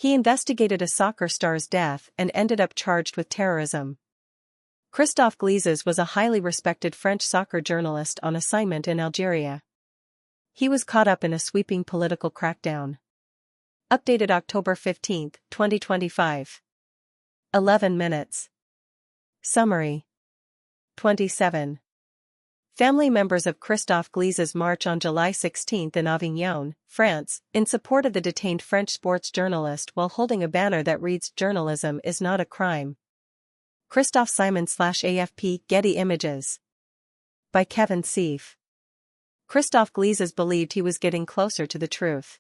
He investigated a soccer star's death and ended up charged with terrorism. Christophe Glizes was a highly respected French soccer journalist on assignment in Algeria. He was caught up in a sweeping political crackdown. Updated October 15, 2025. 11 minutes. Summary. 27. Family members of Christophe Glizes march on July 16 in Avignon, France, in support of the detained French sports journalist while holding a banner that reads "Journalism is not a crime." Christophe Simon/AFP Getty Images. By Kevin Seif. Christophe Glizes believed he was getting closer to the truth.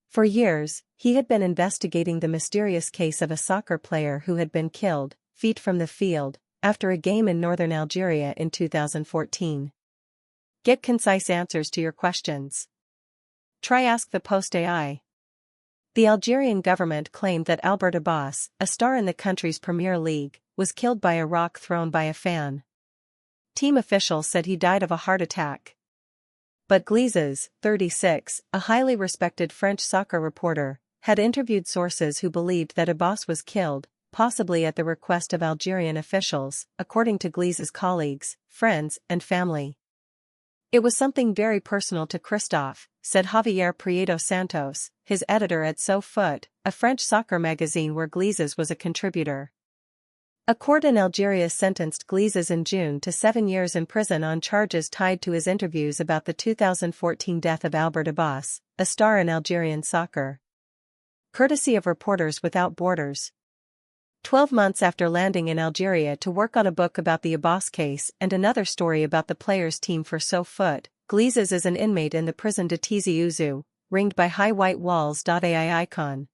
For years, he had been investigating the mysterious case of a soccer player who had been killed, feet from the field, after a game in northern Algeria in 2014. Get concise answers to your questions. Try Ask the Post AI. The Algerian government claimed that Albert Abbas, a star in the country's Premier League, was killed by a rock thrown by a fan. Team officials said he died of a heart attack. But Glizes, 36, a highly respected French soccer reporter, had interviewed sources who believed that Abbas was killed, possibly at the request of Algerian officials, according to Glizes' colleagues, friends, and family. It was something very personal to Christophe, said Javier Prieto Santos, his editor at So Foot, a French soccer magazine where Glizes was a contributor. A court in Algeria sentenced Glizes in June to 7 years in prison on charges tied to his interviews about the 2014 death of Albert Abbas, a star in Algerian soccer. Courtesy of Reporters Without Borders. 12 months after landing in Algeria to work on a book about the Abbas case and another story about the players' team for So Foot, Glizes is an inmate in the prison de Tizi Ouzou, ringed by high white walls. AI icon.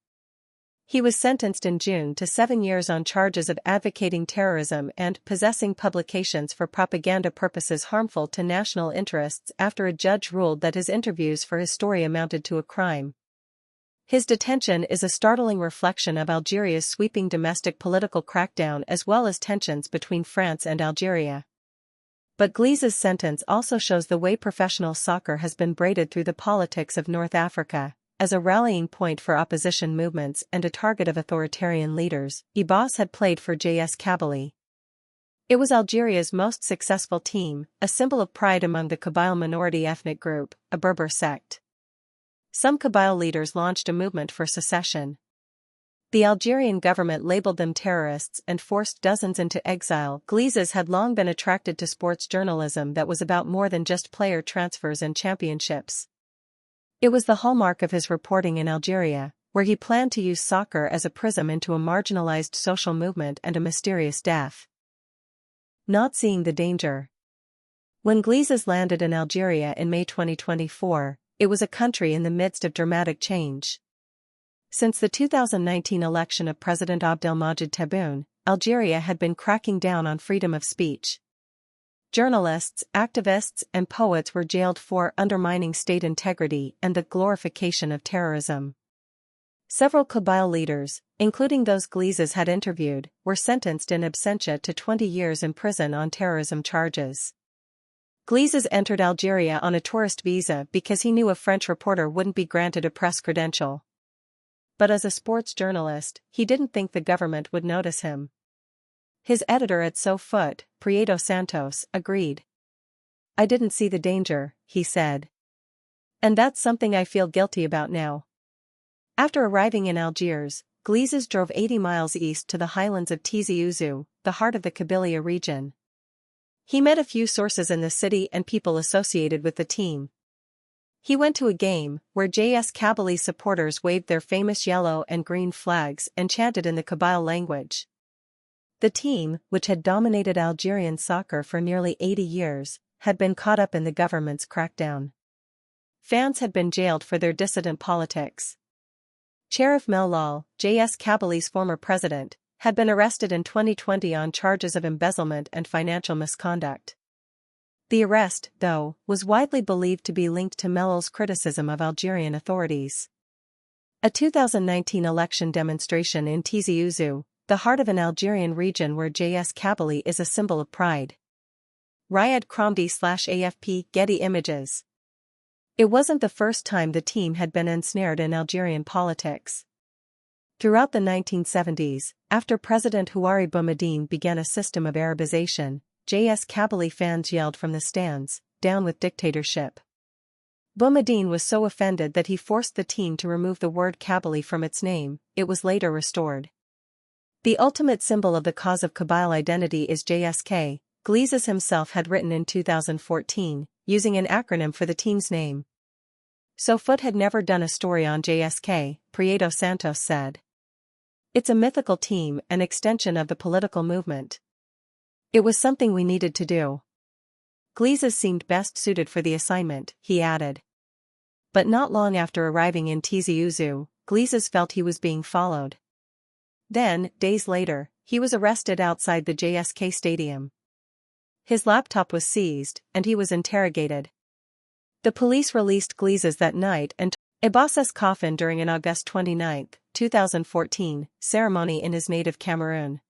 He was sentenced in June to 7 years on charges of advocating terrorism and possessing publications for propaganda purposes harmful to national interests after a judge ruled that his interviews for his story amounted to a crime. His detention is a startling reflection of Algeria's sweeping domestic political crackdown as well as tensions between France and Algeria. But Glizes' sentence also shows the way professional soccer has been braided through the politics of North Africa, as a rallying point for opposition movements and a target of authoritarian leaders. Abbas had played for JS Kabylie. It was Algeria's most successful team, a symbol of pride among the Kabyle minority ethnic group, a Berber sect. Some Kabyle leaders launched a movement for secession. The Algerian government labeled them terrorists and forced dozens into exile. Glizes had long been attracted to sports journalism that was about more than just player transfers and championships. It was the hallmark of his reporting in Algeria, where he planned to use soccer as a prism into a marginalized social movement and a mysterious death. Not seeing the danger. When Glizes landed in Algeria in May 2024, it was a country in the midst of dramatic change. Since the 2019 election of President Abdelmadjid Tebboune, Algeria had been cracking down on freedom of speech. Journalists, activists, and poets were jailed for undermining state integrity and the glorification of terrorism. Several Kabyle leaders, including those Glizes had interviewed, were sentenced in absentia to 20 years in prison on terrorism charges. Glizes entered Algeria on a tourist visa because he knew a French reporter wouldn't be granted a press credential. But as a sports journalist, he didn't think the government would notice him. His editor at So Foot, Prieto Santos, agreed. "I didn't see the danger," he said. "And that's something I feel guilty about now." After arriving in Algiers, Glizes drove 80 miles east to the highlands of Tizi Ouzou, the heart of the Kabylia region. He met a few sources in the city and people associated with the team. He went to a game where JS Kabylie supporters waved their famous yellow and green flags and chanted in the Kabyle language. The team, which had dominated Algerian soccer for nearly 80 years, had been caught up in the government's crackdown. Fans had been jailed for their dissident politics. Cherif Mellal, JS Kabylie's former president, had been arrested in 2020 on charges of embezzlement and financial misconduct. The arrest, though, was widely believed to be linked to Mellal's criticism of Algerian authorities. A 2019 election demonstration in Tizi Ouzou, the heart of an Algerian region where JS Kabylie is a symbol of pride. Riyad Kromdi/AFP Getty Images. It wasn't the first time the team had been ensnared in Algerian politics. Throughout the 1970s, after President Houari Boumediene began a system of Arabization, JS Kabylie fans yelled from the stands, "Down with dictatorship." Boumediene was so offended that he forced the team to remove the word Kabylie from its name. It was later restored. The ultimate symbol of the cause of Kabyle identity is JSK, Glizes himself had written in 2014, using an acronym for the team's name. "So Foot had never done a story on JSK, Prieto Santos said. "It's a mythical team, an extension of the political movement. It was something we needed to do. Glizes seemed best suited for the assignment," he added. But not long after arriving in Tizi Ouzou, Glizes felt he was being followed. Then, days later, he was arrested outside the JSK stadium. His laptop was seized, and he was interrogated. The police released Glizes that night and took Ebassa's coffin during an August 29, 2014, ceremony in his native Cameroon.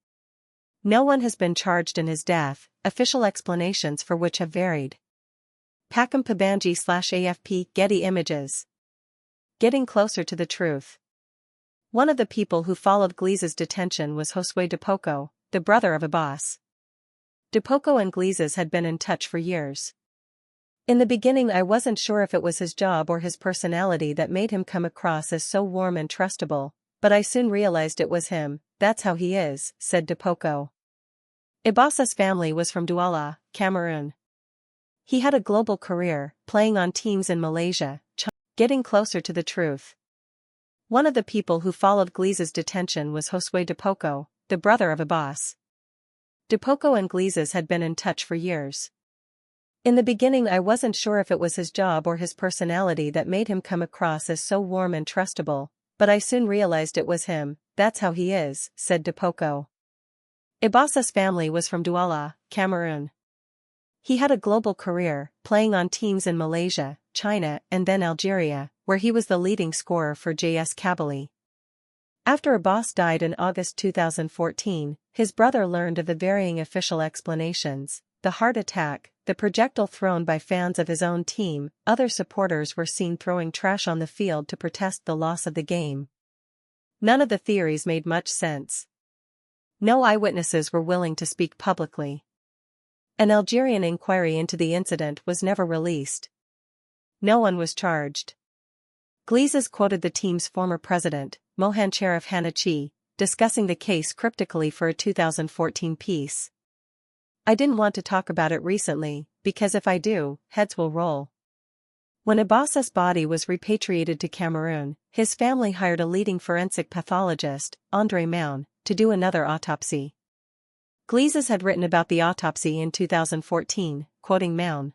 No one has been charged in his death, official explanations for which have varied. Pacom Pabanji/AFP Getty Images. Getting closer to the truth. One of the people who followed Glizes' detention was Josue Dipoko, the brother of Abbas. Dipoko and Glizes had been in touch for years. "In the beginning I wasn't sure if it was his job or his personality that made him come across as so warm and trustable, but I soon realized it was him. That's how he is," said Dipoko. Ebassa's family was from Douala, Cameroon. He had a global career, playing on teams in Malaysia, China. Getting closer to the truth. One of the people who followed Glizes' detention was Josue Dipoko, the brother of Abbas. Dipoko and Glizes had been in touch for years. "In the beginning I wasn't sure if it was his job or his personality that made him come across as so warm and trustable, but I soon realized it was him. That's how he is," said Dipoko. Ebassa's family was from Douala, Cameroon. He had a global career, playing on teams in Malaysia, China and then Algeria, where he was the leading scorer for JS Kabylie. After Abbas died in August 2014, his brother learned of the varying official explanations: the heart attack, the projectile thrown by fans of his own team. Other supporters were seen throwing trash on the field to protest the loss of the game. None of the theories made much sense. No eyewitnesses were willing to speak publicly. An Algerian inquiry into the incident was never released. No one was charged. Glizes quoted the team's former president, Mohan Cherif Hanachi, discussing the case cryptically for a 2014 piece. "I didn't want to talk about it recently, because if I do, heads will roll." When Ebassa's body was repatriated to Cameroon, his family hired a leading forensic pathologist, André Maun, to do another autopsy. Glizes had written about the autopsy in 2014, quoting Maun.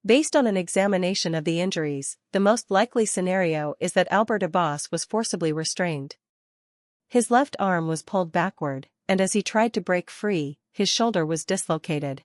"Based on an examination of the injuries, the most likely scenario is that Albert Abbas was forcibly restrained. His left arm was pulled backward, and as he tried to break free, his shoulder was dislocated.